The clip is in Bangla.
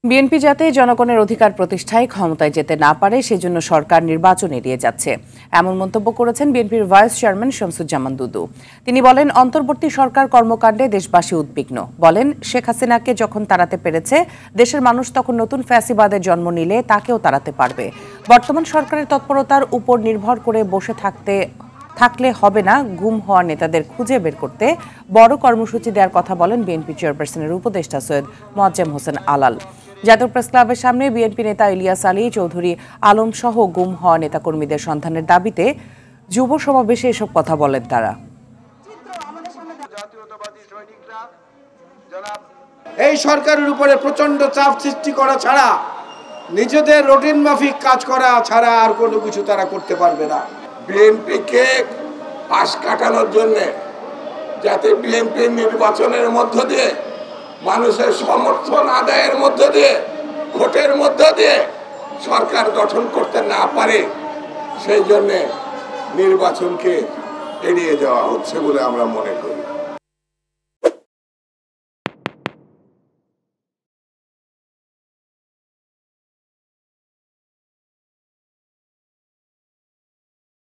বিএনপি যাতে জনগণের অধিকার প্রতিষ্ঠায় ক্ষমতায় যেতে না পারে সেজন্য সরকার নির্বাচন এড়িয়ে যাচ্ছে, এমন মন্তব্য করেছেন বিএনপির ভাইস চেয়ারম্যান শামসুজ্জামান দুদু। তিনি বলেন, অন্তর্বর্তী সরকার কর্মকাণ্ডে দেশবাসী উদ্বিগ্ন। বলেন, শেখ হাসিনাকে যখন তাড়াতে পেরেছে দেশের মানুষ, তখন নতুন ফ্যাসিবাদের জন্ম নিলে তাকেও তাড়াতে পারবে। বর্তমান সরকারের তৎপরতার উপর নির্ভর করে বসে থাকলে হবে না। গুম হওয়া নেতাদের খুঁজে বের করতে বড় কর্মসূচি দেওয়ার কথা বলেন বিএনপি চেয়ারপারসনের উপদেষ্টা সৈয়দ মোয়াজ্জেম হোসেন আলাল। জাতীয় প্রেস ক্লাবের সামনে বিএনপি নেতা ইলিয়াস আলী চৌধুরী আলম সহ গুম হওয়া নেতাকর্মীদের সন্ধানের দাবিতে যুব সমাবেশে এসব কথা বলেন তারা। এই সরকারের উপরে প্রচন্ড চাপ সৃষ্টি করা ছাড়া, নিজেদের রুটিন মাফিক কাজ করা ছাড়া আর কোনো কিছু তারা করতে পারবে না। বিএনপিকে পাশ কাটানোর জন্য, যাতে বিএনপি নির্বাচনের মধ্য দিয়ে, মানুষের সমর্থন আদায়ের মধ্য দিয়ে, ভোটের মধ্য দিয়ে সরকার গঠন করতে না পারে, সেই জন্য নির্বাচনকে এড়িয়ে যাওয়া হচ্ছে বলে আমরা মনে করি।